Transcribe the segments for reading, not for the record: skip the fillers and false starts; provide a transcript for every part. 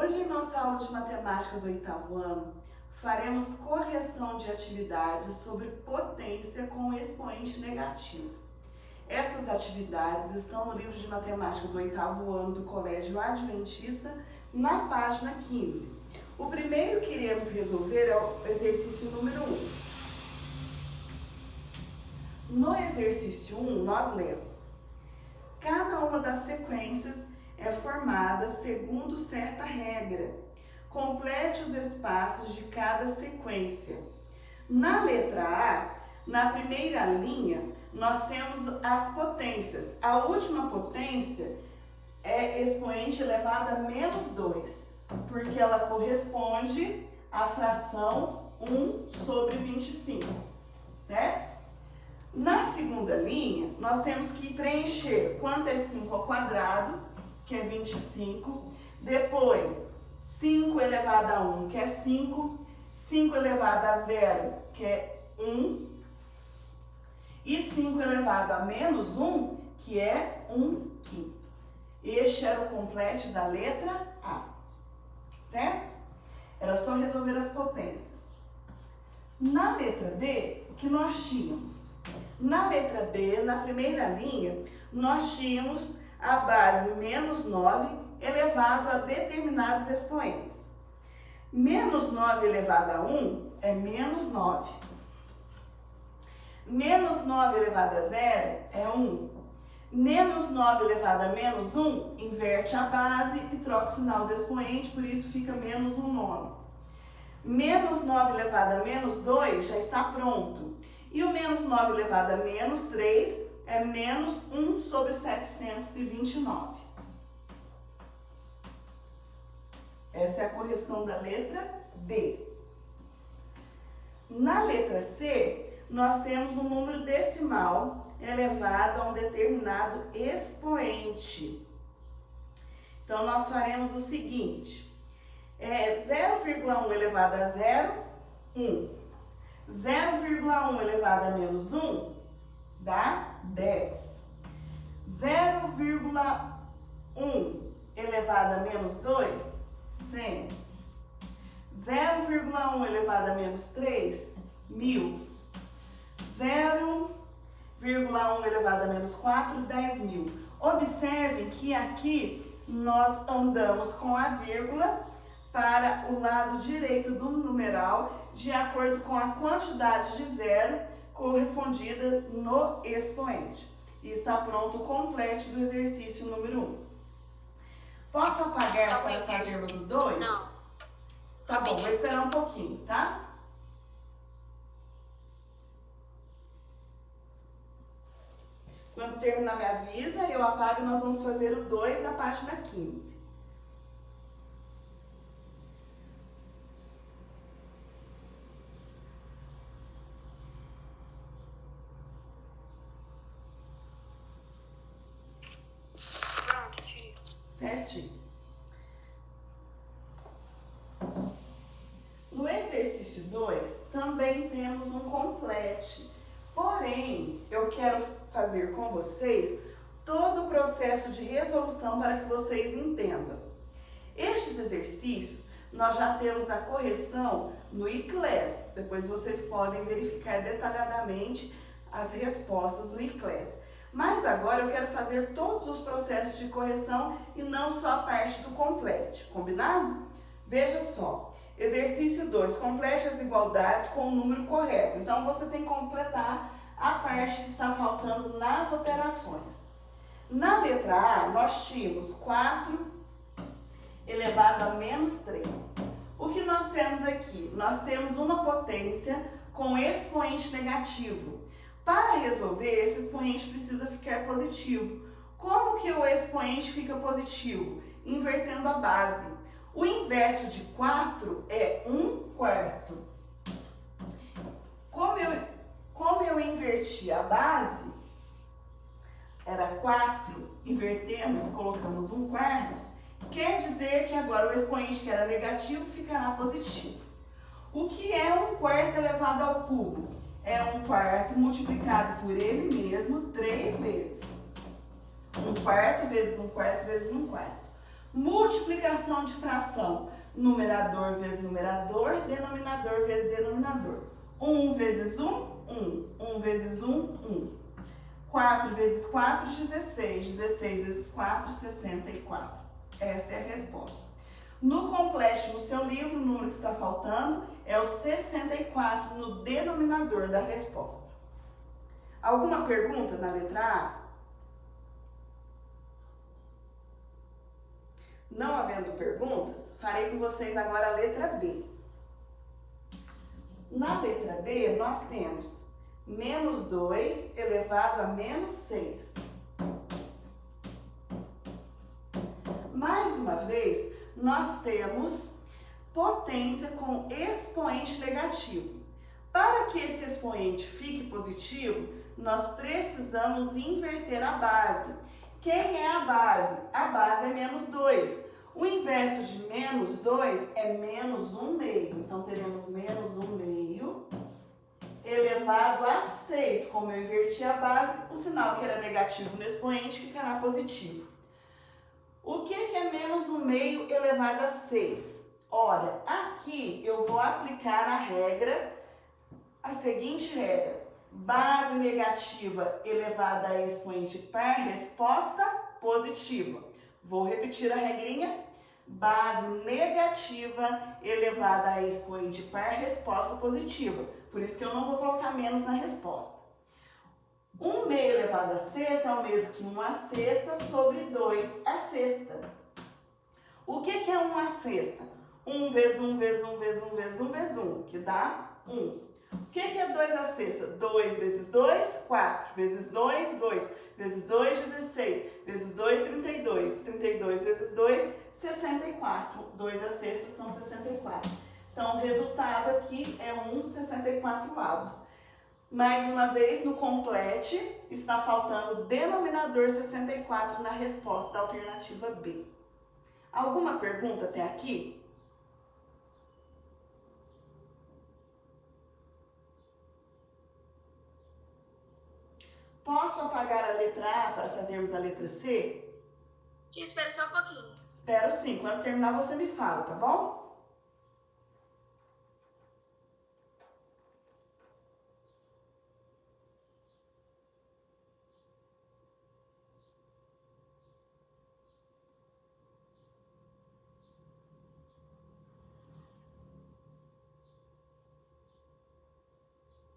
Hoje, em nossa aula de matemática do 8º ano, faremos correção de atividades sobre potência com expoente negativo. Essas atividades estão no livro de matemática do 8º ano do Colégio Adventista, na página 15. O primeiro que iremos resolver é o exercício número 1. No exercício 1, nós lemos: cada uma das sequências é formada segundo certa regra. Complete os espaços de cada sequência. Na letra A, na primeira linha, nós temos as potências. A última potência é expoente elevado a menos 2, porque ela corresponde à fração 1 sobre 25, certo? Na segunda linha, nós temos que preencher quanto é 5 ao quadrado, que é 25, depois 5 elevado a 1, que é 5, 5 elevado a 0, que é 1, e 5 elevado a menos 1, que é 1/5. Este era o complete da letra A, certo? Era só resolver as potências. Na letra B, o que nós tínhamos? Na letra B, na primeira linha, nós tínhamos a base menos 9 elevado a determinados expoentes. Menos 9 elevado a 1 é menos 9. Menos 9 elevado a 0 é 1. Menos 9 elevado a menos 1, inverte a base e troca o sinal do expoente, por isso fica menos 1/9. Menos 9 elevado a menos 2 já está pronto. E o menos 9 elevado a menos 3 é menos 1 sobre 729. Essa é a correção da letra D. Na letra C, nós temos um número decimal elevado a um determinado expoente. Então, nós faremos o seguinte: 0,1 elevado a 0, 1. 0,1 elevado a menos 1 dá 10. 0,1 elevado a menos 2, 100. 0,1 elevado a menos 3, 1000. 0,1 elevado a menos 4, 10.000. Observem que aqui nós andamos com a vírgula para o lado direito do numeral, de acordo com a quantidade de zero correspondida no expoente. E está pronto o complete do exercício número 1. Posso apagar para fazermos o 2? Não. Tá bom, vou esperar um pouquinho, tá? Quando terminar, me avisa, eu apago e nós vamos fazer o 2 na página 15. Pronto, tia. Certinho. No exercício 2, também temos um complete. Porém, eu quero fazer com vocês todo o processo de resolução para que vocês entendam. Estes exercícios, nós já temos a correção no ICLES. Depois vocês podem verificar detalhadamente as respostas no ICLES. Mas agora eu quero fazer todos os processos de correção e não só a parte do complete. Combinado? Veja só. Exercício 2. Complete as igualdades com o número correto. Então, você tem que completar a parte que está faltando nas operações. Na letra A, nós tínhamos 4 elevado a menos 3. O que nós temos aqui? Nós temos uma potência com expoente negativo. Para resolver, esse expoente precisa ficar positivo. Como que o expoente fica positivo? Invertendo a base. O inverso de 4 é 1/4. Como eu inverti a base, era 4, invertemos, colocamos 1/4, quer dizer que agora o expoente que era negativo ficará positivo. O que é 1/4 elevado ao cubo? É 1/4 multiplicado por ele mesmo 3 vezes. 1/4 vezes 1/4 vezes 1/4. Multiplicação de fração. Numerador vezes numerador, denominador vezes denominador. 1 vezes 1, 1. 1 vezes 1, 1. 4 vezes 4, 16. 16 vezes 4, 64. Esta é a resposta. No complete, no seu livro, o número que está faltando é o 64 no denominador da resposta. Alguma pergunta na letra A? Não havendo perguntas, farei com vocês agora a letra B. Na letra B, nós temos menos 2 elevado a menos 6. Mais uma vez, nós temos potência com expoente negativo. Para que esse expoente fique positivo, nós precisamos inverter a base. Quem é a base? A base é menos 2. O inverso de menos 2 é menos 1 meio. Então, teremos menos 1 meio elevado a 6. Como eu inverti a base, o sinal que era negativo no expoente ficará positivo. O que é menos 1 meio elevado a 6? Olha, aqui eu vou aplicar a seguinte regra. Base negativa elevada a expoente par resposta positiva. Vou repetir a regrinha. Base negativa elevada a expoente par resposta positiva. Por isso que eu não vou colocar menos na resposta. 1 meio elevado a sexta é o mesmo que 1 a sexta sobre 2 a sexta. O que é 1 a sexta? 1 vezes 1 vezes 1 vezes 1 vezes 1 vezes 1, que dá 1. O que é 2 a sexta? 2 vezes 2, 4. Vezes 2, 8. Vezes 2, 16. Vezes 2, 32. 32 vezes 2, 64. 2 a sexta são 64. Então, o resultado aqui é 1/64. Mais uma vez, no complete, está faltando o denominador 64 na resposta da alternativa B. Alguma pergunta até aqui? Posso apagar a letra A para fazermos a letra C? Tia, espera só um pouquinho. Espero sim. Quando terminar, você me fala, tá bom?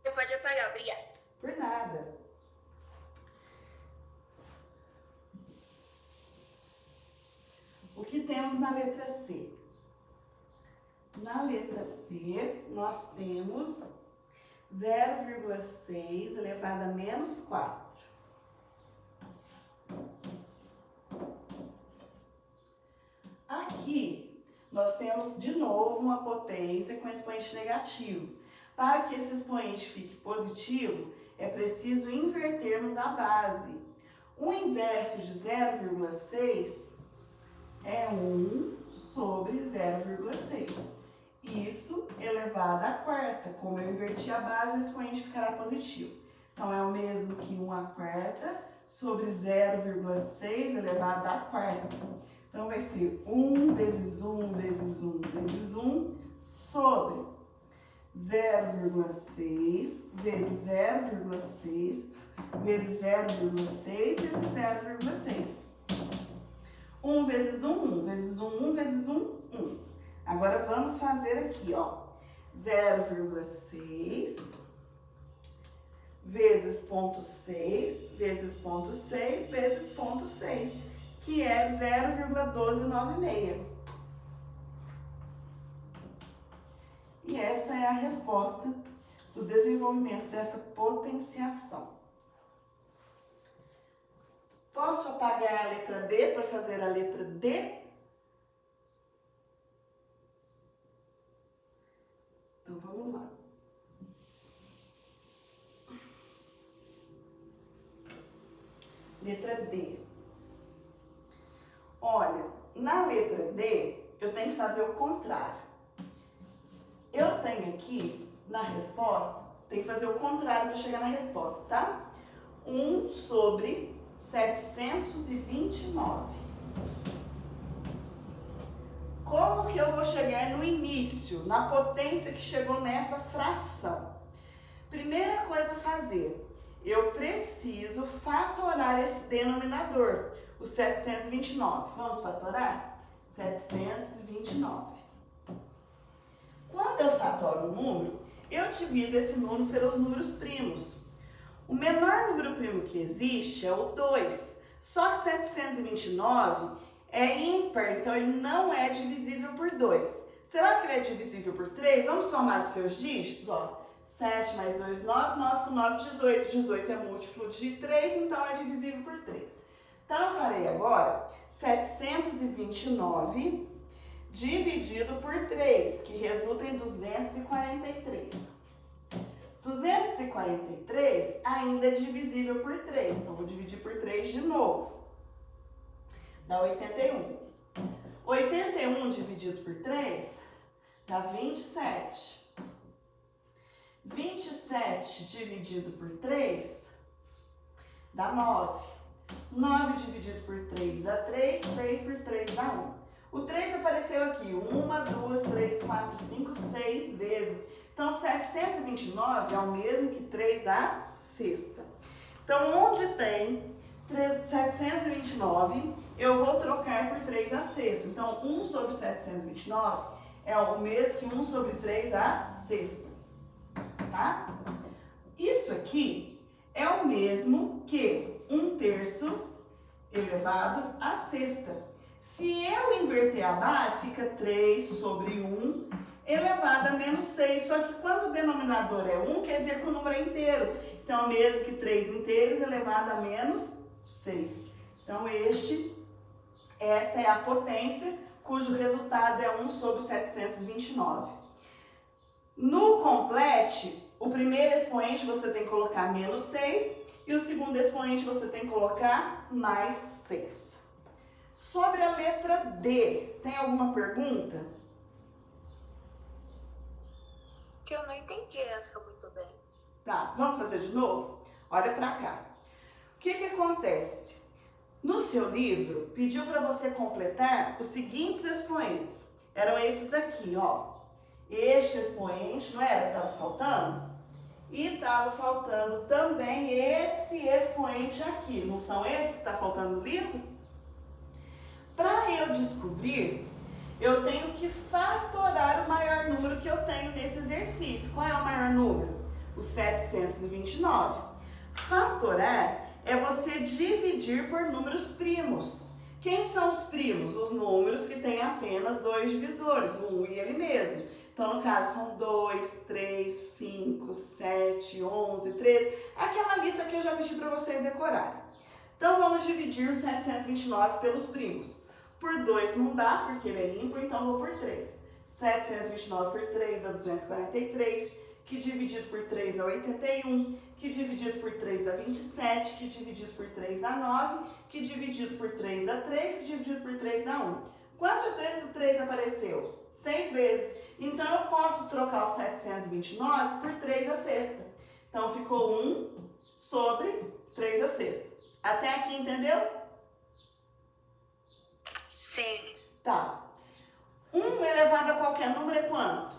Você pode apagar, obrigada. Por nada. O que temos na letra C? Na letra C, nós temos 0,6 elevado a menos 4. Aqui, nós temos de novo uma potência com expoente negativo. Para que esse expoente fique positivo, é preciso invertermos a base. O inverso de 0,6 é 1 sobre 0,6. Isso elevado à quarta. Como eu inverti a base, o expoente ficará positivo. Então, é o mesmo que 1 à quarta sobre 0,6 elevado à quarta. Então, vai ser 1 vezes 1 vezes 1 vezes 1 sobre 0,6 vezes 0,6 vezes 0,6 vezes 0,6. 1 vezes 1, 1 vezes 1, 1 vezes 1, 1. Agora vamos fazer aqui, ó, 0,6 vezes 0,6 vezes 0,6 vezes 0,6, que é 0,1296. E esta é a resposta do desenvolvimento dessa potenciação. Posso apagar a letra B para fazer a letra D? Então, vamos lá. Letra D. Olha, na letra D, eu tenho que fazer o contrário. Eu tenho aqui, na resposta, tem que fazer o contrário para chegar na resposta, tá? 1 sobre 729. que eu vou chegar no início, na potência que chegou nessa fração? Primeira coisa a fazer, eu preciso fatorar esse denominador, o 729. Vamos fatorar? 729. Quando eu fatoro um número, eu divido esse número pelos números primos. O menor número primo que existe é o 2. Só que 729 é ímpar, então ele não é divisível por 2. Será que ele é divisível por 3? Vamos somar os seus dígitos, ó. 7 mais 2, 9, 9 com 9, 18. 18 é múltiplo de 3, então é divisível por 3. Então, eu farei agora 729 dividido por 3, que resulta em 243. 243 ainda é divisível por 3, então vou dividir por 3 de novo. Dá 81. 81 dividido por 3 dá 27. 27 dividido por 3 dá 9. 9 dividido por 3 dá 3. 3 por 3 dá 1. O 3 apareceu aqui 1, 2, 3, 4, 5, 6 vezes. Então, 729 é o mesmo que 3 à sexta. Então, onde tem 729, eu vou trocar por 3 à sexta. Então, 1 sobre 729 é o mesmo que 1 sobre 3 à sexta. Tá? Isso aqui é o mesmo que 1/3 elevado à sexta. Se eu inverter a base, fica 3 sobre 1 elevado a menos 6. Só que quando o denominador é 1, quer dizer que o número é inteiro. Então, é o mesmo que 3 inteiros elevado a menos 6. Então, esta é a potência, cujo resultado é 1 sobre 729. No complete, o primeiro expoente você tem que colocar menos 6 e o segundo expoente você tem que colocar mais 6. Sobre a letra D, tem alguma pergunta? Que eu não entendi essa muito bem. Tá, vamos fazer de novo? Olha pra cá. O que acontece? No seu livro, pediu para você completar os seguintes expoentes. Eram esses aqui, ó. Este expoente, não era que estava faltando? E estava faltando também esse expoente aqui. Não são esses que está faltando no livro? Para eu descobrir, eu tenho que fatorar o maior número que eu tenho nesse exercício. Qual é o maior número? O 729. Fatorar é você dividir por números primos. Quem são os primos? Os números que têm apenas 2 divisores, o 1 e ele mesmo. Então, no caso, são 2, 3, 5, 7, 11, 13. Aquela lista que eu já pedi para vocês decorarem. Então, vamos dividir o 729 pelos primos. Por 2 não dá, porque ele é ímpar, então vou por 3. 729 por 3 dá 243, que dividido por 3 dá 81, que dividido por 3 dá 27, que dividido por 3 dá 9, que dividido por 3 dá 3, que dividido por 3 dá 1. Quantas vezes o 3 apareceu? 6 vezes. Então, eu posso trocar o 729 por 3 à sexta. Então, ficou 1 sobre 3 à sexta. Até aqui, entendeu? Sim. Tá. 1 elevado a qualquer número é quanto?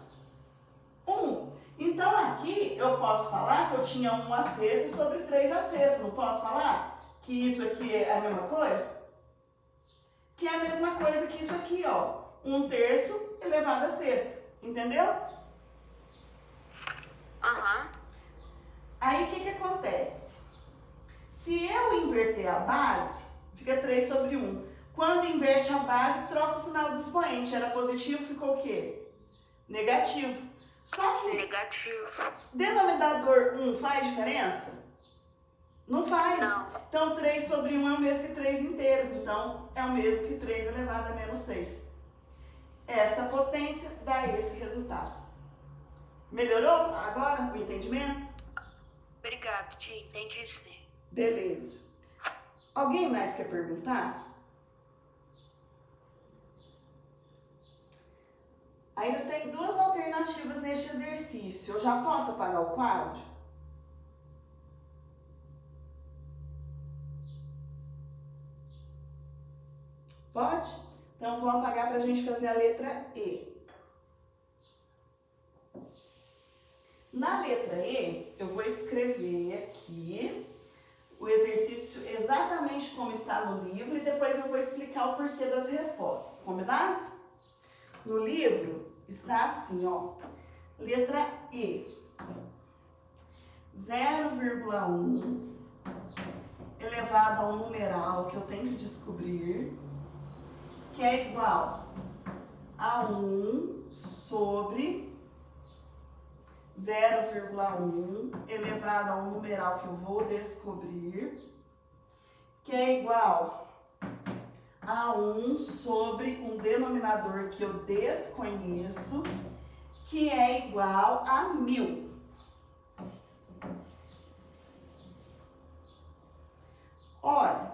1. Então, aqui eu posso falar que eu tinha 1 à sexta sobre 3 à sexta. Não posso falar que isso aqui é a mesma coisa? Que é a mesma coisa que isso aqui, ó. 1/3 elevado à sexta. Entendeu? Aham. Aí, o que acontece? Se eu inverter a base, fica 3 sobre 1. Quando inverte a base, troca o sinal do expoente. Era positivo, ficou o quê? Negativo. Só que Negativo. denominador 1 faz diferença? Não faz. Não. Então, 3 sobre 1 é o mesmo que 3 inteiros. Então, é o mesmo que 3 elevado a menos 6. Essa potência dá esse resultado. Melhorou agora o entendimento? Obrigado, tia. Entendi sim. Beleza. Alguém mais quer perguntar? Ainda tem 2 alternativas neste exercício. Eu já posso apagar o quadro? Pode? Então, vou apagar para a gente fazer a letra E. Na letra E, eu vou escrever aqui o exercício exatamente como está no livro e depois eu vou explicar o porquê das respostas, combinado? No livro está assim, ó, letra E, 0,1 elevado a um numeral que eu tenho que descobrir, que é igual a 1 sobre 0,1 elevado a um numeral que eu vou descobrir, que é igual a 1 sobre um denominador que eu desconheço, que é igual a 1000. Olha,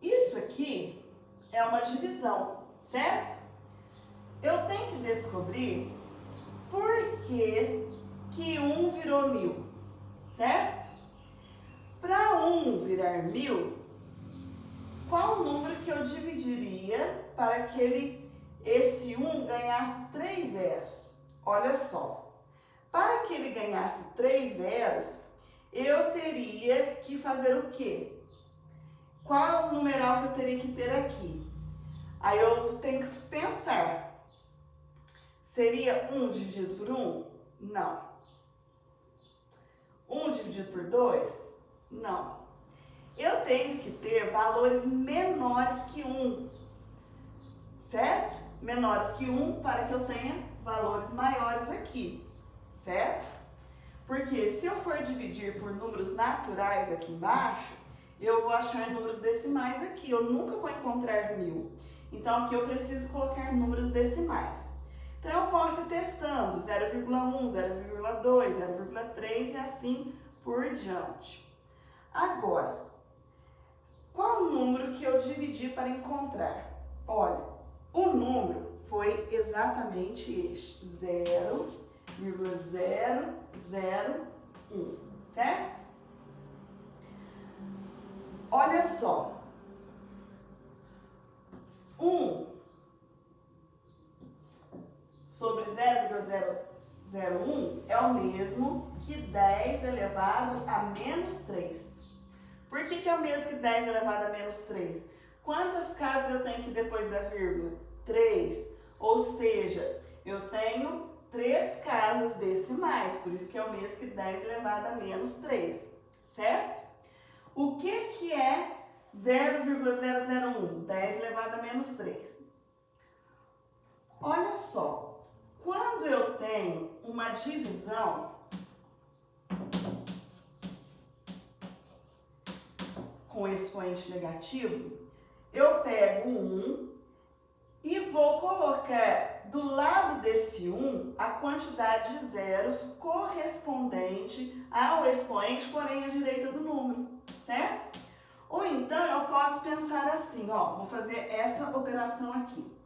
isso aqui é uma divisão, certo? Eu tenho que descobrir por que 1 virou 1000, certo? Para 1 virar 1000, qual o número que eu dividiria para que esse 1 ganhasse 3 zeros? Olha só, para que ele ganhasse 3 zeros, eu teria que fazer o quê? Qual é o numeral que eu teria que ter aqui? Aí eu tenho que pensar. Seria 1 dividido por 1? Não. 1 dividido por 2? Não. Eu tenho que ter valores menores que 1, certo? Menores que 1 para que eu tenha valores maiores aqui, certo? Porque se eu for dividir por números naturais aqui embaixo, eu vou achar números decimais aqui. Eu nunca vou encontrar 1000. Então, aqui eu preciso colocar números decimais. Então, eu posso ir testando 0,1, 0,2, 0,3 e assim por diante. Agora, qual o número que eu dividi para encontrar? Olha, o número foi exatamente este, 0,001, certo? Olha só, 1 sobre 0,001 é o mesmo que 10 elevado a menos 3. Por que é o mesmo que 10 elevado a menos 3? Quantas casas eu tenho aqui depois da vírgula? 3. Ou seja, eu tenho 3 casas decimais, por isso que é o mesmo que 10 elevado a menos 3, certo? O que é 0,001? 10 elevado a menos 3. Olha só. Quando eu tenho uma divisão com expoente negativo, eu pego o 1 e vou colocar do lado desse 1 a quantidade de zeros correspondente ao expoente, porém à direita do número, certo? Ou então eu posso pensar assim, ó, vou fazer essa operação aqui.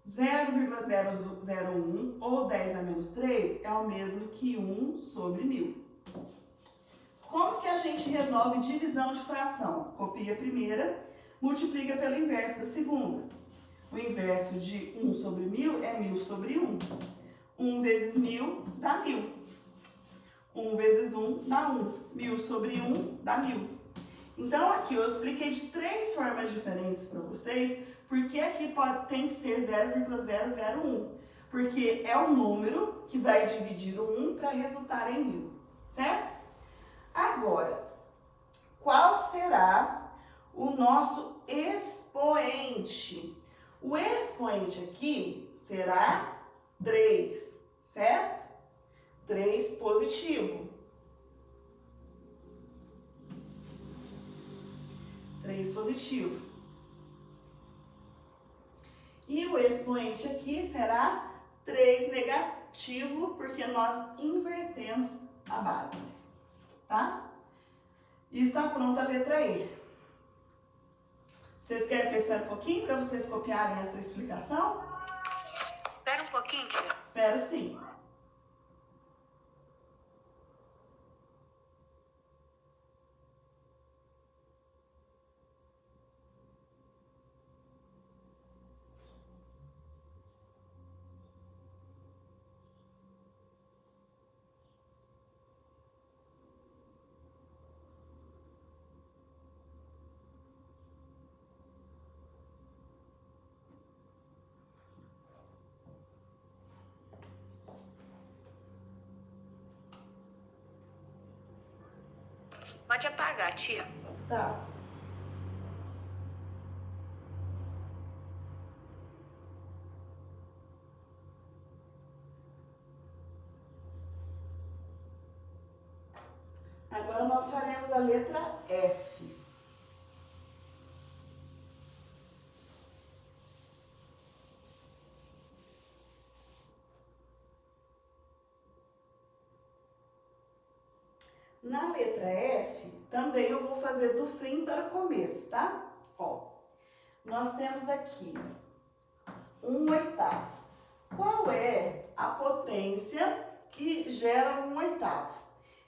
0,001 ou 10 a menos 3 é o mesmo que 1 sobre 1000. Como que a gente resolve divisão de fração? Copia a primeira, multiplica pelo inverso da segunda. O inverso de 1 sobre 1000 é 1000 sobre 1. 1 vezes 1000 dá 1000. 1 vezes 1 dá 1. 1000 sobre 1 dá 1000. Então, aqui eu expliquei de 3 formas diferentes para vocês, porque aqui tem que ser 0,001, porque é o número que vai dividir o 1 para resultar em 1000, certo? Agora, qual será o nosso expoente? O expoente aqui será 3, certo? 3 positivo. 3 positivo. E o expoente aqui será 3 negativo, porque nós invertemos a base, tá? E está pronta a letra E. Vocês querem que eu espere um pouquinho para vocês copiarem essa explicação? Espera um pouquinho, tia. Espero sim. Pode apagar, tia. Tá. Agora nós faremos a letra F. Na letra F, também eu vou fazer do fim para o começo, tá? Ó, nós temos aqui 1/8. Qual é a potência que gera 1/8?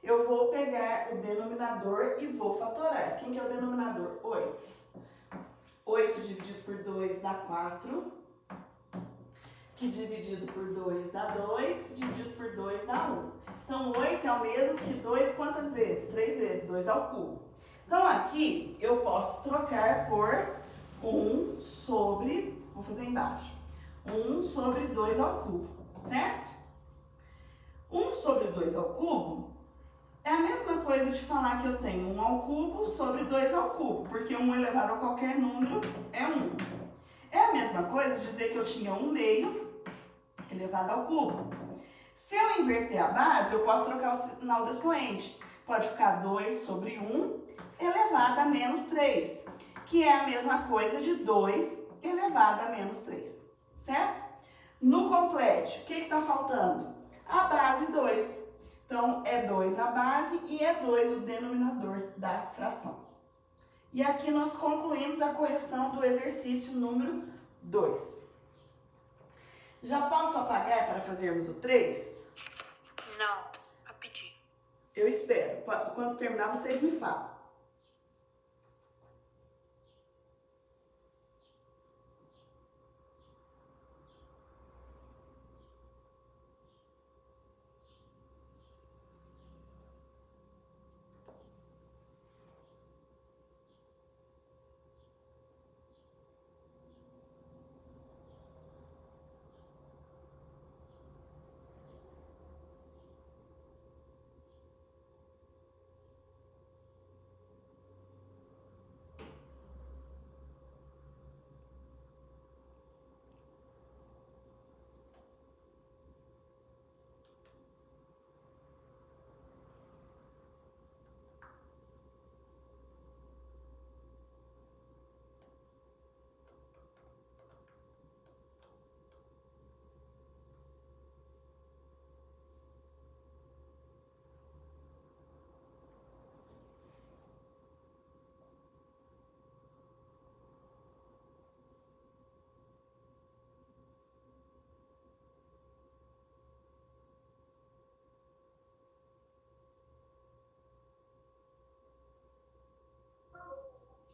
Eu vou pegar o denominador e vou fatorar. Quem que é o denominador? 8. 8 dividido por 2 dá 4. Que dividido por 2 dá 2. Que dividido por 2 dá 1. Então, 8 é o mesmo que 2 quantas vezes? 3 vezes, 2 ao cubo. Então, aqui eu posso trocar por 1 sobre, vou fazer embaixo, 1 sobre 2 ao cubo, certo? 1 sobre 2 ao cubo é a mesma coisa de falar que eu tenho 1 ao cubo sobre 2 ao cubo, porque 1 elevado a qualquer número é 1. É a mesma coisa de dizer que eu tinha 1/2 elevado ao cubo. Se eu inverter a base, eu posso trocar o sinal do expoente. Pode ficar 2 sobre 1 elevado a menos 3, que é a mesma coisa de 2 elevado a menos 3, certo? No complete, o que está faltando? A base 2. Então, é 2 a base e é 2 o denominador da fração. E aqui nós concluímos a correção do exercício número 2. Já posso apagar para fazermos o 3? Não, rapidinho. Eu espero. Quando terminar, vocês me falam.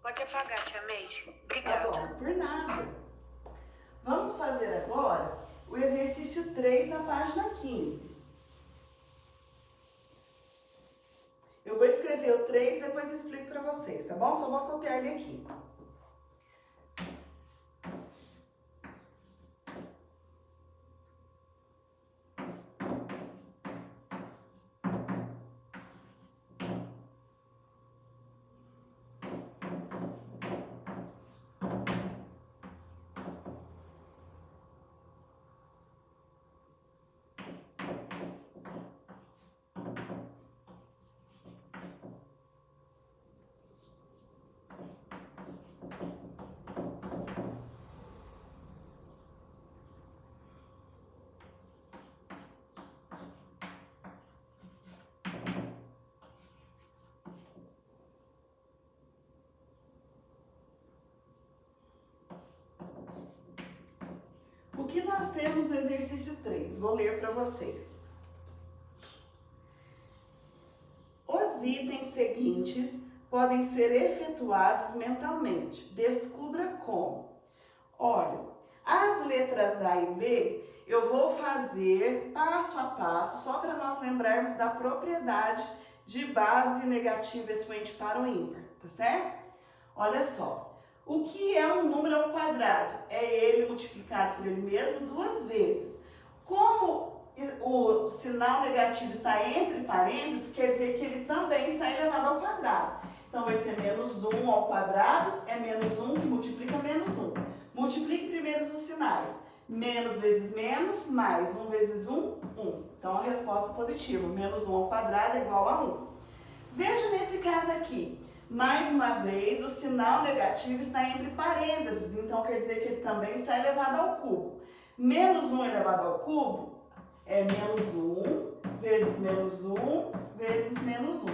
Pode apagar, tia Meide. Tá Obrigada. bom, por nada. Vamos fazer agora o exercício 3 na página 15. Eu vou escrever o 3 e depois eu explico para vocês, tá bom? Só vou copiar ele aqui. O que nós temos no exercício 3? Vou ler para vocês. Os itens seguintes podem ser efetuados mentalmente. Descubra como. Olha, as letras A e B eu vou fazer passo a passo, só para nós lembrarmos da propriedade de base negativa expoente para o ímpar, tá certo? Olha só. O que é um número ao quadrado? É ele multiplicado por ele mesmo 2 vezes. Como o sinal negativo está entre parênteses, quer dizer que ele também está elevado ao quadrado. Então, vai ser menos 1 ao quadrado, é menos 1 que multiplica menos 1. Multiplique primeiro os sinais. Menos vezes menos, mais 1 vezes 1, 1. Então, a resposta é positiva. Menos 1 ao quadrado é igual a 1. Veja nesse caso aqui. Mais uma vez, o sinal negativo está entre parênteses. Então, quer dizer que ele também está elevado ao cubo. Menos 1 elevado ao cubo é menos 1 vezes menos 1 vezes menos 1.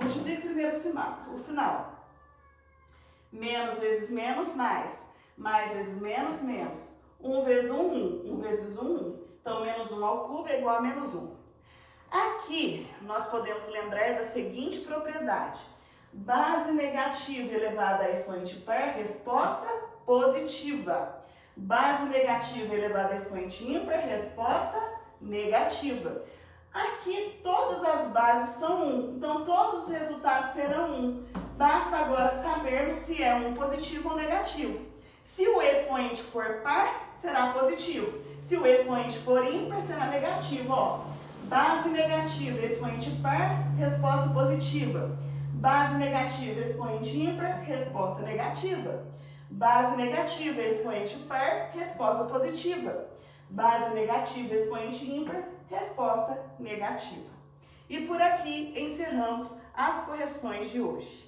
Multiplique primeiro o sinal. Menos vezes menos, mais. Mais vezes menos, menos. 1 vezes 1, 1. 1 vezes 1, 1. Então, menos 1 ao cubo é igual a menos 1. Aqui, nós podemos lembrar da seguinte propriedade. Base negativa elevada a expoente par, resposta positiva. Base negativa elevada a expoente ímpar, resposta negativa. Aqui todas as bases são 1, então todos os resultados serão 1. Basta agora sabermos se é 1 positivo ou negativo. Se o expoente for par, será positivo. Se o expoente for ímpar, será negativo. Ó, base negativa, expoente par, resposta positiva. Base negativa, expoente ímpar, resposta negativa. Base negativa, expoente par, resposta positiva. Base negativa, expoente ímpar, resposta negativa. E por aqui encerramos as correções de hoje.